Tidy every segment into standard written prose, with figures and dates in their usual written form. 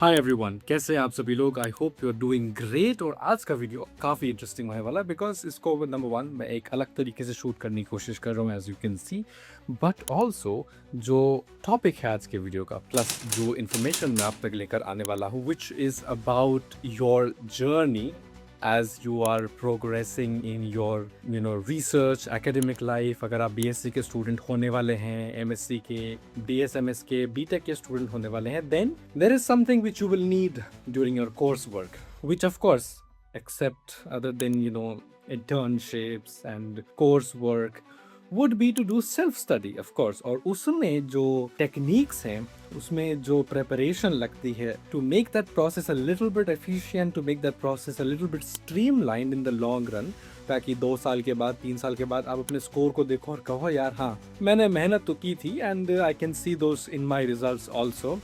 Hi everyone, कैसे हैं आप सभी लोग। I hope you are doing great. और आज का वीडियो काफ़ी इंटरेस्टिंग होने वाला है बिकॉज इसको नंबर वन मैं एक अलग तरीके से शूट करने की कोशिश कर रहा हूँ as you can see. But also जो टॉपिक है आज के वीडियो का प्लस जो इन्फॉर्मेशन मैं आप तक लेकर आने वाला हूँ which is about your journey as you are progressing in your research academic life। अगर आप बीएससी के स्टूडेंट होने वाले हैं, एमएससी के, डीएसएमएस के, बीटेक के स्टूडेंट होने वाले हैं, then there is something which you will need during your coursework, which of course except other than internships and coursework would be to do self study of course। और उसमें जो techniques हैं, उसमें जो प्रेपरेशन लगती है to make that process a little bit efficient, to make that process a little bit streamlined in the long run, ताकि 2 साल के बाद 3 साल के बाद आप अपने स्कोर को देखो और कहो यार हाँ मैंने मेहनत तो की थी and I can see those in my result also.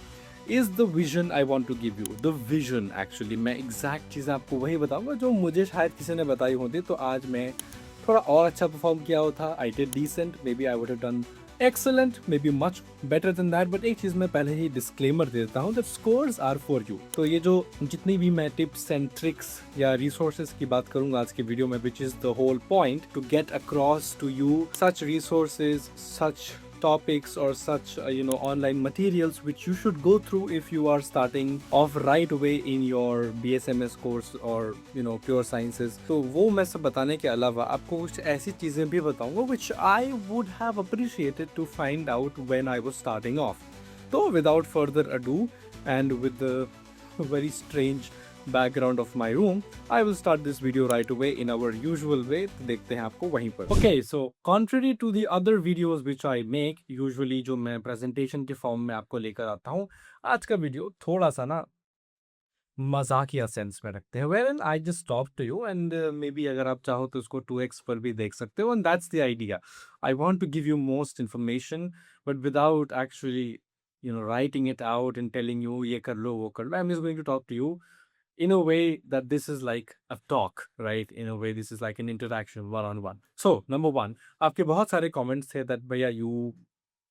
Is the vision I want to give you the vision. Actually मैं एग्जैक्ट चीज़ें आपको वही बताऊंगा जो मुझे शायद किसी ने बताई होती, तो आज मैं थोड़ा और अच्छा परफॉर्म किया होता। I did decent, maybe I would have done excellent, maybe much better than that. But एक चीज़ मैं पहले ही डिस्क्लेमर दे देता हूँ that scores are for you. तो ये जो जितनी भी मैं टिप्स एंड ट्रिक्स या रिसोर्सेज की बात करूंगा आज के वीडियो में, which is the whole point to get across to you such resources, such topics or such online materials which you should go through if you are starting off right away in your BSMS course or pure sciences। तो वो मैं सब बताने के अलावा आपको कुछ ऐसी चीज़ें भी बताऊंगा which I would have appreciated to find out when I was starting off। तो without further ado and with the very strange background of my room, I will start this video right away in our usual way। तो देखते हैं आपको वहीं पर। Okay, so contrary to the other videos which I make, usually जो मैं presentation के form में आपको लेकर आता हूँ, आज का वीडियो थोड़ा सा ना मजाकिया सेंस में रखते हैं, wherein I just talk to you and maybe अगर आप चाहो तो उसको 2x पर भी देख सकते हो। And that's the idea. I want to give you most information but without actually writing it out and telling you ये कर लो वो कर लो। I'm just going to talk to you in a way that this is like a talk, right? In a way this is like an interaction one on one। So number one, आपके बहुत सारे comments थे that भैया you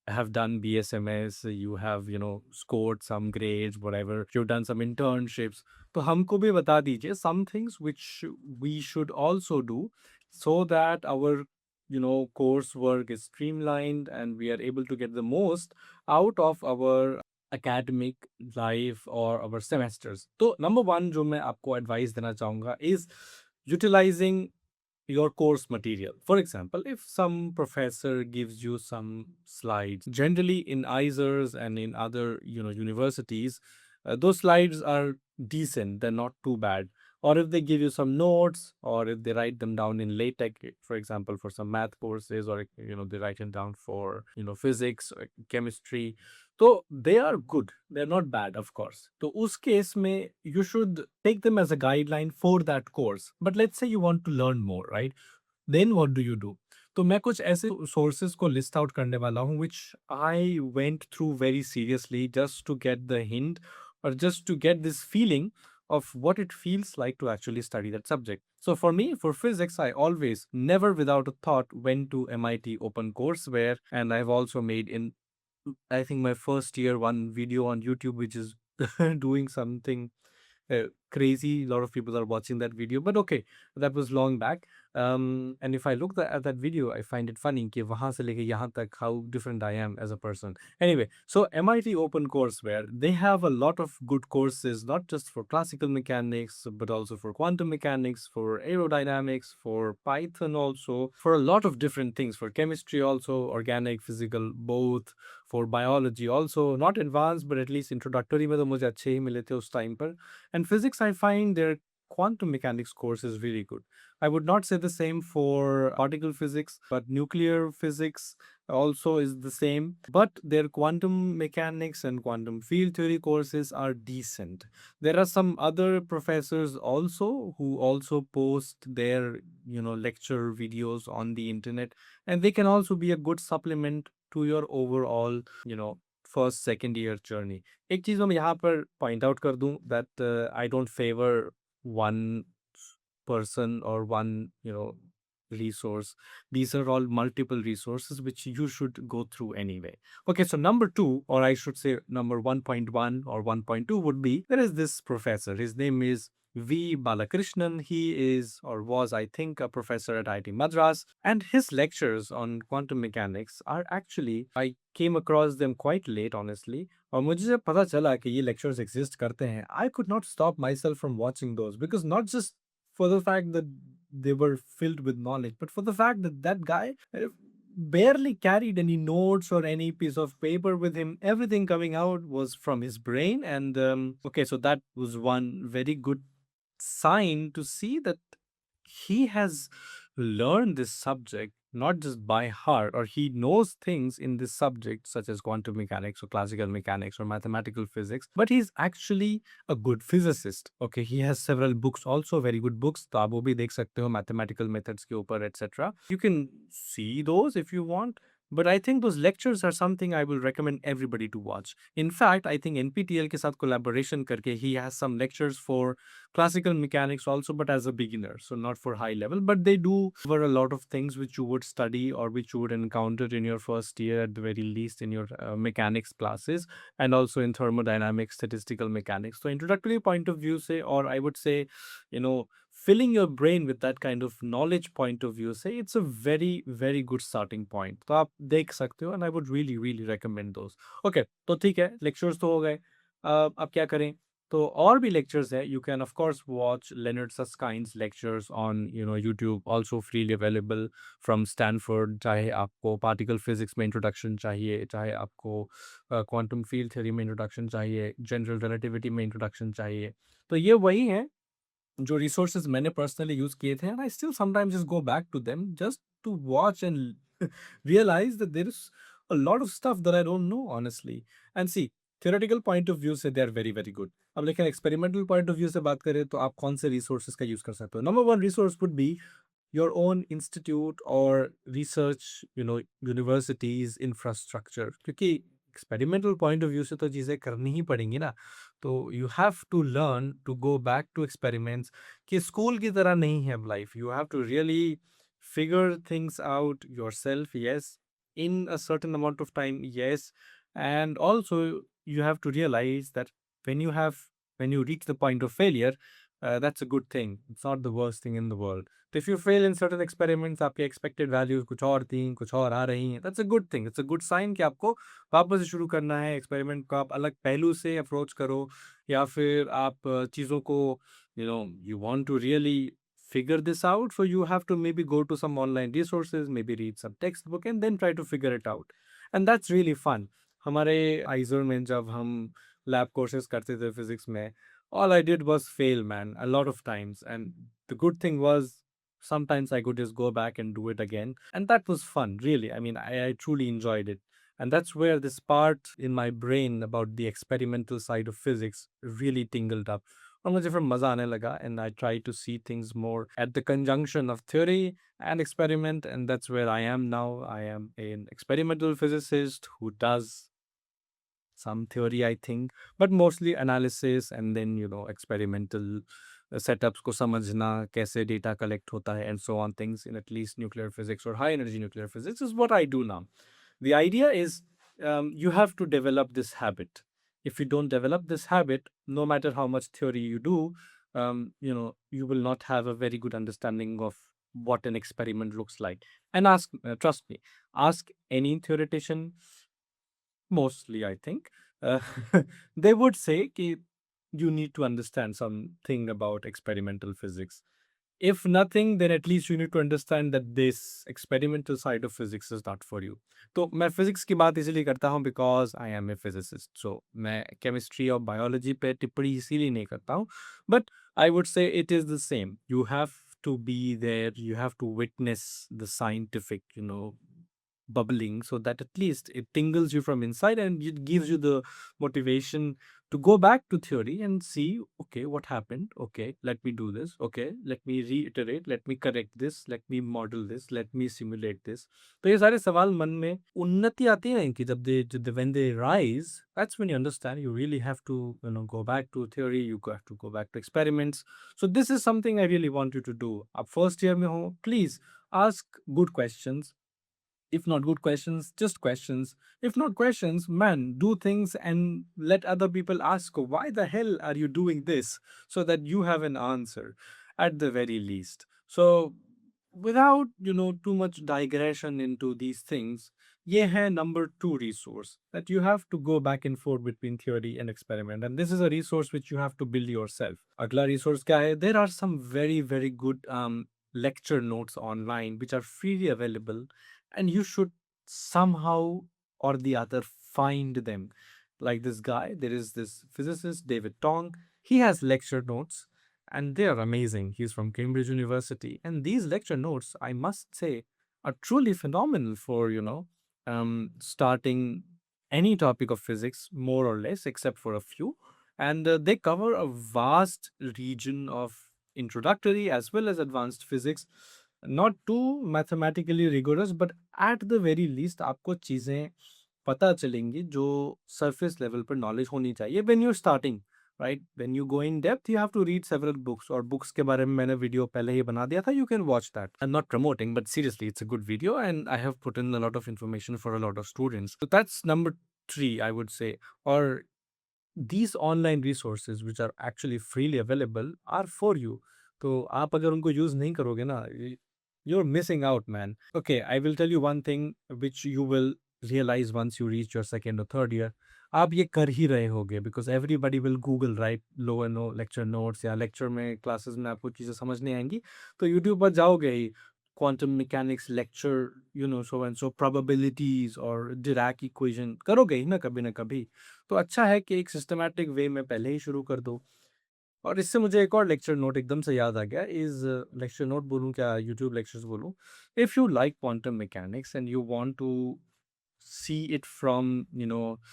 have done BSMS, you have scored some grades, whatever, you've done some internships। तो हमको भी बता दीजिए some things which we should also do so that our coursework is streamlined and we are able to get the most out of our academic life or our semesters। तो number one जो मैं आपको advice देना चाहूँगा is utilizing your course material। For example, if some professor gives you some slides, generally in IISERs and in other universities, those slides are decent, they're not too bad। Or if they give you some notes, or if they write them down in LaTeX, for example, for some math courses, or they write them down for physics or chemistry, so they are good, they're not bad of course। तो उस case में you should take them as a guideline for that course। But let's say you want to learn more, right? Then what do? तो मैं कुछ ऐसे sources को list out करने वाला हूँ which I went through very seriously just to get the hint or just to get this feeling of what it feels like to actually study that subject। So for me, for physics, I always, never without a thought, went to MIT Open Courseware, and I've also made in I think my first year one video on YouTube, which is doing something crazy. A lot of people are watching that video, but okay, that was long back। And if I look at that video, I find it funny कि वहाँ से लेके यहाँ तक how different I am as a person। Anyway, so MIT Open Courseware, they have a lot of good courses, not just for classical mechanics, but also for quantum mechanics, for aerodynamics, for Python also, for a lot of different things, for chemistry also, organic, physical, both, for biology also, not advanced, but at least introductory में तो मुझे अच्छे ही मिले थे उस time पर। And physics, I find their quantum mechanics course is really good। I would not say the same for particle physics, but nuclear physics also is the same. But their quantum mechanics and quantum field theory courses are decent। There are some other professors also who also post their lecture videos on the internet, and they can also be a good supplement to your overall first second year journey. एक चीज़ मैं यहाँ पर point out कर दूँ that I don't favour one person और one resource. These are all multiple resources which you should go through anyway. Okay, so number two, or I should say number 1.1 or 1.2 would be, there is this professor. His name is V. Balakrishnan. He is or was, I think, a professor at IIT Madras. And his lectures on quantum mechanics are actually, I came across them quite late, honestly. और मुझे जब पता चला कि ये lectures exist करते हैं, I could not stop myself from watching those, because not just for the fact that they were filled with knowledge, but for the fact that that guy barely carried any notes or any piece of paper with him. Everything coming out was from his brain. And okay, so that was one very good sign to see that he has learned this subject not just by heart, or he knows things in this subject such as quantum mechanics or classical mechanics or mathematical physics, but he's actually a good physicist. Okay, he has several books, also very good books. तो आप वो भी देख सकते हो mathematical methods के ऊपर, etc. You can see those if you want. But I think those lectures are something I will recommend everybody to watch. In fact, I think NPTEL के साथ collaboration करके he has some lectures for classical mechanics also, but as a beginner, so not for high level. But they do cover a lot of things which you would study or which you would encounter in your first year, at the very least in your mechanics classes, and also in thermodynamics, statistical mechanics. So introductory point of view say, or I would say, filling your brain with that kind of knowledge point of view, say, it's a very, very good starting point. तो आप देख सकते हो, and I would really, really recommend those. Okay, तो ठीक है, lectures तो हो गए. अब क्या करें? तो और भी lectures है. You can of course watch Leonard Susskind's lectures on YouTube, also freely available from Stanford. चाहे आपको particle physics में introduction चाहिए, चाहे आपको quantum field theory में introduction चाहिए, general relativity में introduction चाहिए. तो ये वही है जो resources मैंने personally use किए थे, and I still sometimes just go back to them just to watch and realize that there is a lot of stuff that I don't know, honestly. And see, theoretical point of view से they are very very good. अब लेकिन experimental point of view से बात करें तो आप कौन से resources का use कर सकते हो? Number one resource would be your own institute or research, universities infrastructure. क्योंकि experimental point of view से तो चीज़ें करनी ही पड़ेंगी ना. तो you have to learn to go back to experiments. कि स्कूल की तरह नहीं है अब life. You have to really figure things out yourself, yes, in a certain amount of time, yes. And also you have to realize that when you reach the point of failure, that's a good thing. It's not the worst thing in the world. So if you fail in certain experiments, आपके expected values कुछ और थी, कुछ और आ रही हैं, that's a good thing. It's a good sign कि आपको वापस से शुरू करना है. एक्सपेरिमेंट को आप अलग पहलू से अप्रोच करो, या फिर आप चीज़ों को you want to really figure this out, so you have to maybe go to some online resources, maybe read some textbook and then try to figure it out. And that's really fun. हमारे आइजर में जब हम lab courses करते थे physics में, all I did was fail, man, a lot of times. And the good thing was sometimes I could just go back and do it again. And that was fun, really. I mean, I truly enjoyed it. And that's where this part in my brain about the experimental side of physics really tingled up. और मुझे फिर मज़ा आने लगा, and I try to see things more at the conjunction of theory and experiment, and that's where I am now. I am an experimental physicist who does some theory, I think, but mostly analysis and then experimental setups को समझना, कैसे data collect होता है, and so on, things in at least nuclear physics or high energy nuclear physics is what I do now. The idea is you have to develop this habit. If you don't develop this habit, no matter how much theory you do, you will not have a very good understanding of what an experiment looks like. And trust me, ask any theoretician, mostly I think, uh, they would say कि you need to understand something about experimental physics. If nothing, then at least you need to understand that this experimental side of physics is not for you. तो मैं physics की बात इसीलिए करता हूँ because I am a physicist. So मैं chemistry और biology पे टिप्पणी इसीलिए नहीं करता हूँ. But I would say it is the same. You have to be there. You have to witness the scientific, bubbling, so that at least it tingles you from inside and it gives you the motivation to go back to theory and see, okay, what happened? Okay, let me do this. Okay, let me reiterate, let me correct this, let me model this, let me simulate this. तो ये सारे सवाल मन में उन्नति आती है इनकी जब when they rise, that's when you understand you really have to, go back to theory, you have to go back to experiments. So this is something I really want you to do. आप first year में हो, please ask good questions. If not good questions, just questions. If not questions, man, do things and let other people ask, why the hell are you doing this? So that you have an answer at the very least. So without, too much digression into these things, ye hai number 2 resource that you have to go back and forth between theory and experiment. And this is a resource which you have to build yourself. Agla resource kya hai? There are some very, very good lecture notes online which are freely available, and you should somehow or the other find them. Like this guy, there is this physicist David Tong. He has lecture notes and they are amazing. He's from Cambridge University, and these lecture notes, I must say, are truly phenomenal for starting any topic of physics, more or less, except for a few. And they cover a vast region of introductory as well as advanced physics. Not too mathematically rigorous, but at the very least आपको चीज़ें पता चलेंगी जो surface level पर knowledge होनी चाहिए when you're starting, right? When you go in depth, you have to read several books, और books के बारे में मैंने video पहले ही बना दिया था, you can watch that. I'm not promoting, but seriously, it's a good video and I have put in a lot of information for a lot of students. So that's number 3, I would say. Or these online resources which are actually freely available are for you. तो आप अगर उनको use नहीं करोगे ना, you're missing out, man. Okay, I will tell you one thing which you will realize once you reach your second or third year. आप ये कर ही रहे होगे because everybody will Google, right? Low and no lecture notes या lecture में classes में आपको चीज़ें समझ नहीं आएंगी तो YouTube पर जाओगे ही, quantum mechanics lecture, so and so probabilities और Dirac equation करोगे ही ना कभी. तो अच्छा है कि एक सिस्टमैटिक वे में पहले ही शुरू कर दो. और इससे मुझे एक और लेक्चर नोट एकदम से याद आ गया. इज लेक्चर नोट बोलूँ क्या यूट्यूब लेक्चर्स बोलूँ? If you like quantum mechanics and you want to see it from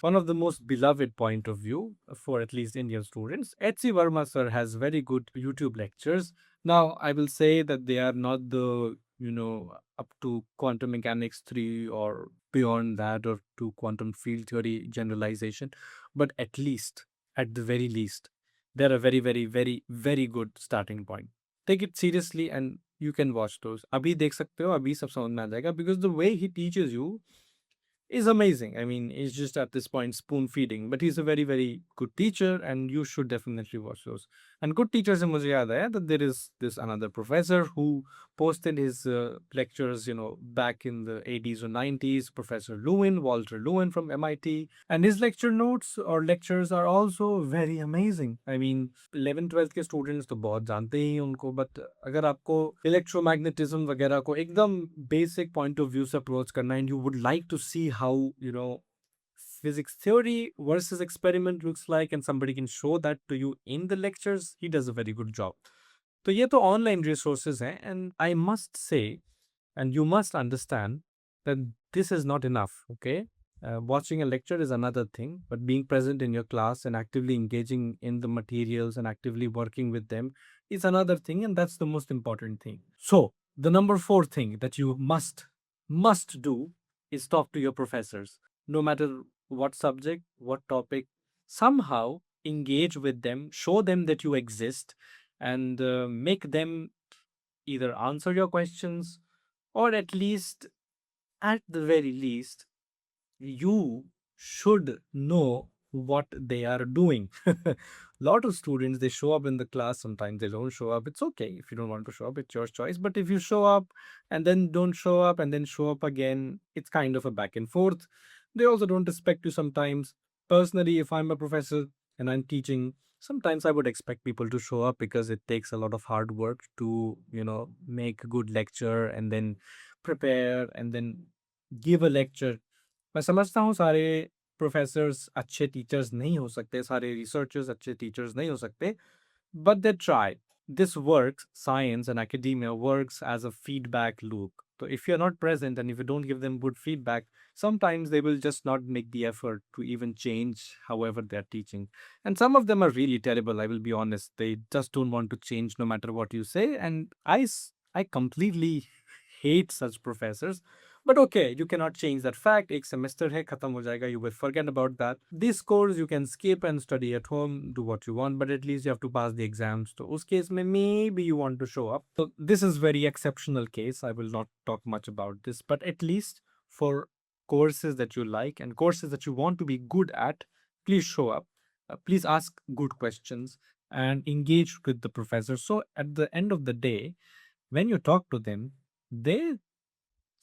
one of the most beloved point of view for at least Indian students, H.C. Verma sir has very good YouTube lectures. Now I will say that they are not the up to quantum mechanics 3 or beyond that or to quantum field theory generalization, but at the very least they're a very very very very good starting point. Take it seriously and you can watch those. Abhi dekh sakte ho, abhi sab samajh mein aa jayega because the way he teaches you is amazing. I mean, he's just at this point spoon feeding, but he's a very, very good teacher, and you should definitely watch those. And good teachers se mujhe yaad aaya that there is this another professor who posted his lectures, back in the 80s or 90s, Professor Lewin, Walter Lewin from MIT, and his lecture notes or lectures are also very amazing. I mean, 11th 12th के students तो बहुत जानते ही हैं उनको, but अगर आपको electromagnetism वगैरह को एकदम basic point of view से approach करना and you would like to see how physics theory versus experiment looks like and somebody can show that to you in the lectures, he does a very good job. तो ये तो online resources हैं, and I must say and you must understand that this is not enough, okay? Watching a lecture is another thing, but being present in your class and actively engaging in the materials and actively working with them is another thing, and that's the most important thing. So, the number 4 thing that you must do is talk to your professors. No matter what subject, what topic, somehow engage with them, show them that you exist, and make them either answer your questions or at the very least, you should know what they are doing. Lot of students, they show up in the class, sometimes they don't show up. It's okay if you don't want to show up, it's your choice. But if you show up and then don't show up and then show up again, it's kind of a back and forth. They also don't respect you sometimes. Personally, if I'm a professor and I'm teaching, sometimes I would expect people to show up because it takes a lot of hard work to make a good lecture and then prepare and then give a lecture. मैं समझता हूँ सारे professors अच्छे teachers नहीं हो सकते, सारे researchers अच्छे टीचर्स नहीं हो सकते, but they try. This works, science and academia works as a feedback loop. So if you're not present and if you don't give them good feedback, sometimes they will just not make the effort to even change however they're teaching. And some of them are really terrible, I will be honest. They just don't want to change no matter what you say. And I completely hate such professors. But okay, you cannot change that fact. एक semester है, खत्म हो जाएगा, you will forget about that. This course you can skip and study at home, do what you want, but at least you have to pass the exams. So उस case में maybe you want to show up. So this is very exceptional case. I will not talk much about this, but at least for courses that you like and courses that you want to be good at, please show up. Please ask good questions and engage with the professor. So at the end of the day, when you talk to them, they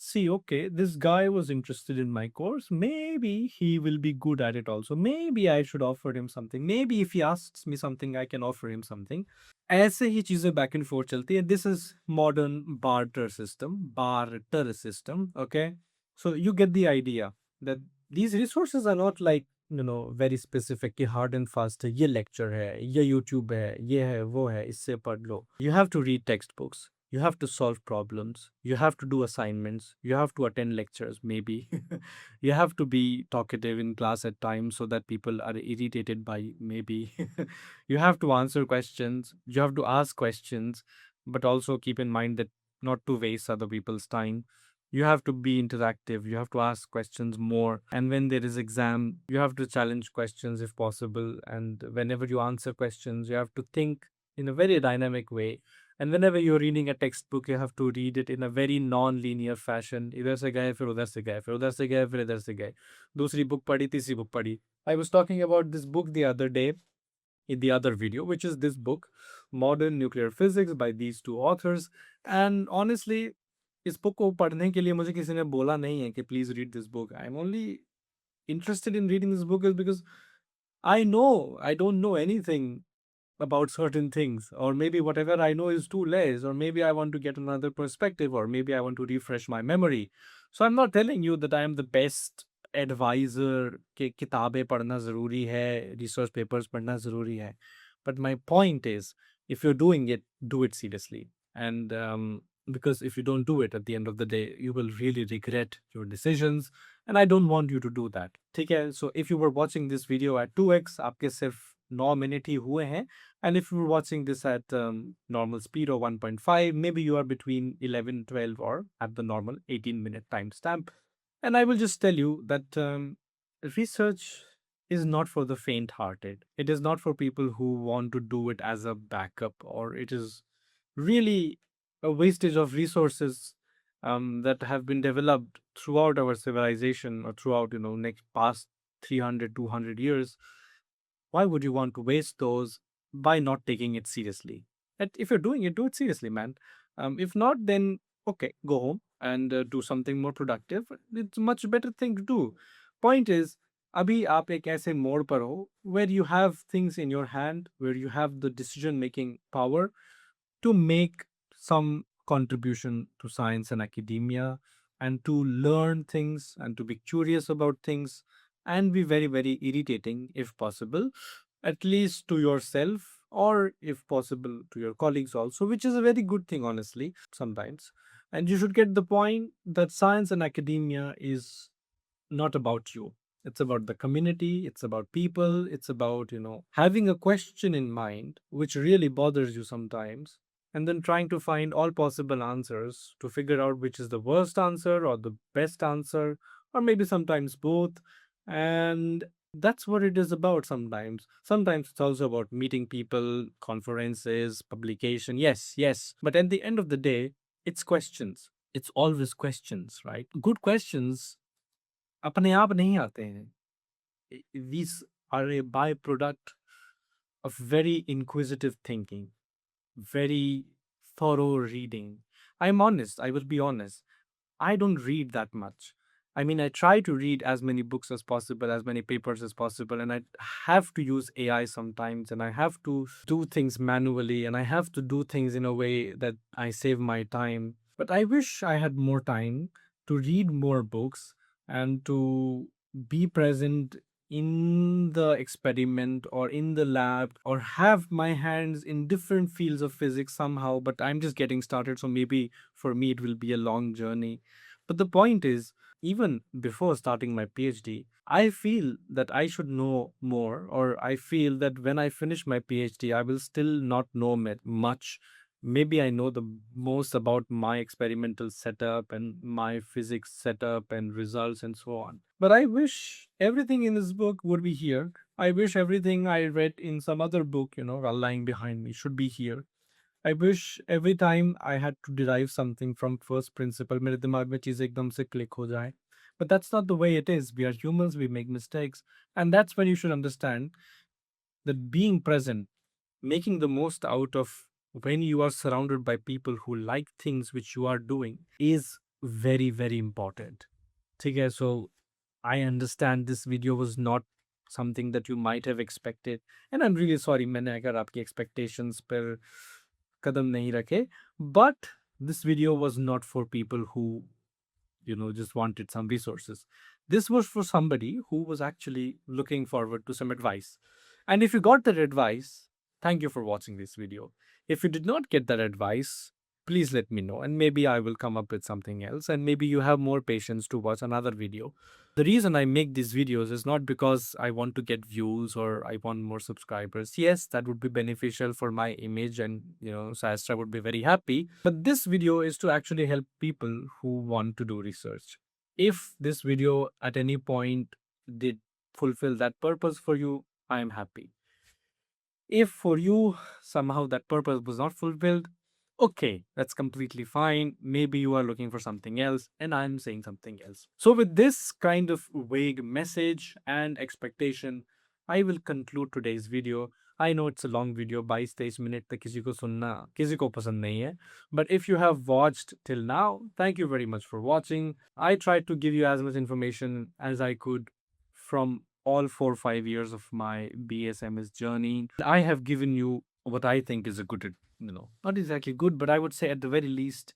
see, okay, this guy was interested in my course. Maybe he will be good at it also. Maybe I should offer him something. Maybe if he asks me something, I can offer him something. ऐसे ही चीजें back and forth चलती है. This is modern barter system. Okay, so you get the idea that these resources are not like, very specific कि hard and fast है, ये lecture है, ये YouTube है, ये है, वो है, इससे पढ़ लो. You have to read textbooks. You have to solve problems. You have to do assignments. You have to attend lectures, maybe. You have to be talkative in class at times so that people are irritated by maybe. You have to answer questions. You have to ask questions, but also keep in mind that not to waste other people's time. You have to be interactive. You have to ask questions more. And when there is exam, you have to challenge questions if possible. And whenever you answer questions, you have to think in a very dynamic way. And whenever you're reading a textbook, you have to read it in a very non-linear fashion. इधर से गए फिर उधर से गए फिर उधर से गए फिर इधर से गए. दूसरी book पढ़ी तीसरी book पढ़ी. I was talking about this book the other day in the other video, which is this book, Modern Nuclear Physics by these two authors. And honestly, इस book को पढ़ने के लिए मुझे किसी ने बोला नहीं है कि please read this book. I'm only interested in reading this book is because I know I don't know anything about certain things, or maybe whatever I know is too less, or maybe I want to get another perspective, or maybe I want to refresh my memory. So I'm not telling you that I am the best advisor कि किताबें पढ़ना ज़रूरी है, research papers पढ़ना ज़रूरी है. But my point is, if you're doing it, do it seriously. And because if you don't do it at the end of the day, you will really regret your decisions. And I don't want you to do that. ठीक है? So if you were watching this video at 2x, आपके सिर्फ 9 minute ही हुए हैं. And if you're watching this at normal speed or 1.5, maybe you are between 11, 12, or at the normal 18-minute timestamp. And I will just tell you that research is not for the faint-hearted. It is not for people who want to do it as a backup, or it is really a wastage of resources that have been developed throughout our civilization or throughout, next past 300, 200 years. Why would you want to waste those by not taking it seriously? And if you're doing it, do it seriously, man. If not, then okay, go home and do something more productive. It's a much better thing to do. Point is, अभी आप एक ऐसे मोड़ पर हो where you have things in your hand, where you have the decision making power to make some contribution to science and academia, and to learn things and to be curious about things and be very, very irritating if possible, at least to yourself, or if possible to your colleagues also, which is a very good thing, honestly, sometimes. And you should get the point that science and academia is not about you. It's about the community, it's about people, it's about, having a question in mind which really bothers you sometimes, and then trying to find all possible answers to figure out which is the worst answer or the best answer, or maybe sometimes both. And that's what it is about sometimes. Sometimes it's also about meeting people, conferences, publication. Yes, yes. But at the end of the day, it's questions. It's always questions, right? Good questions अपने आप नहीं आते हैं. These are a byproduct of very inquisitive thinking, very thorough reading. I'm honest, I will be honest. I don't read that much. I mean, I try to read as many books as possible, as many papers as possible, and I have to use AI sometimes, and I have to do things manually, and I have to do things in a way that I save my time. But I wish I had more time to read more books and to be present in the experiment or in the lab or have my hands in different fields of physics somehow, but I'm just getting started. So maybe for me, it will be a long journey. But the point is, even before starting my PhD, I feel that I should know more, or I feel that when I finish my PhD, I will still not know much. Maybe I know the most about my experimental setup and my physics setup and results and so on. But I wish everything in this book would be here. I wish everything I read in some other book, lying behind me, should be here. I wish every time I had to derive something from first principle, मेरे दिमाग में चीज़ एकदम से click हो जाए. But that's not the way it is. We are humans, we make mistakes. And that's when you should understand that being present, making the most out of when you are surrounded by people who like things which you are doing is very, very important. Okay, so I understand this video was not something that you might have expected, and I'm really sorry मैंने अगर आपकी expectations पर कदम नहीं रखे, but this video was not for people who just wanted some resources. This was for somebody who was actually looking forward to some advice. And if you got that advice, thank you for watching this video. If you did not get that advice, please let me know, and maybe I will come up with something else, and maybe you have more patience to watch another video. The reason I make these videos is not because I want to get views or I want more subscribers. Yes, that would be beneficial for my image, and SciAstra would be very happy. But this video is to actually help people who want to do research. If this video at any point did fulfill that purpose for you, I am happy. If for you somehow that purpose was not fulfilled, okay, that's completely fine. Maybe you are looking for something else, and I'm saying something else. So, with this kind of vague message and expectation, I will conclude today's video. I know it's a long video, 22-23 minute तक किसी को सुनना किसी को पसंद नहीं है. But if you have watched till now, thank you very much for watching. I tried to give you as much information as I could from all 4 or 5 years of my BSMS journey. I have given you what I think is a good, not exactly good, but I would say at the very least,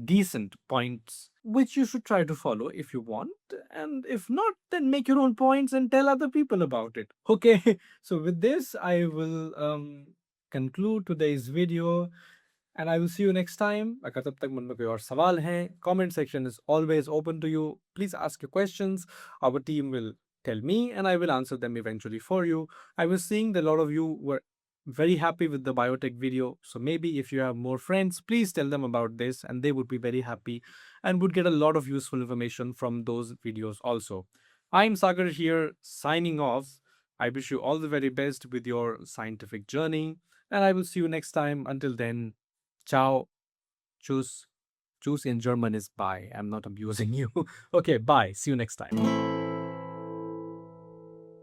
decent points, which you should try to follow if you want. And if not, then make your own points and tell other people about it. Okay, so with this, I will conclude today's video. And I will see you next time. अगर तब तक मन में कोई और सवाल हैं, comment section is always open to you. Please ask your questions. Our team will tell me and I will answer them eventually for you. I was seeing that a lot of you were very happy with the biotech video. So maybe if you have more friends, please tell them about this and they would be very happy and would get a lot of useful information from those videos also. I'm Sagar here signing off. I wish you all the very best with your scientific journey and I will see you next time. Until then, ciao. Choose in German is bye. I'm not abusing you. Okay, bye. See you next time.